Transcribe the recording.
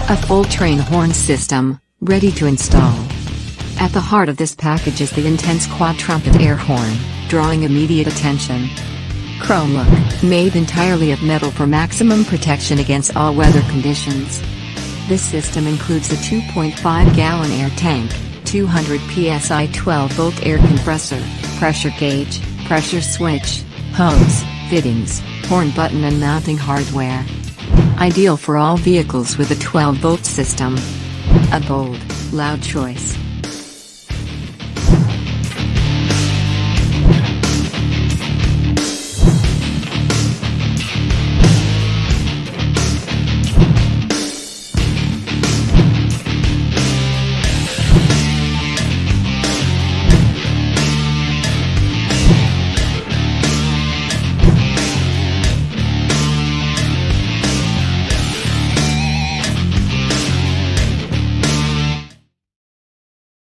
A full-train horn system, ready to install. At the heart of this package is the intense quad trumpet air horn, drawing immediate attention. Chrome look, made entirely of metal for maximum protection against all weather conditions. This system includes a 2.5-gallon air tank, 200 PSI 12-volt air compressor, pressure gauge, pressure switch, hose, fittings, horn button and mounting hardware. Ideal for all vehicles with a 12-volt system. A bold, loud choice.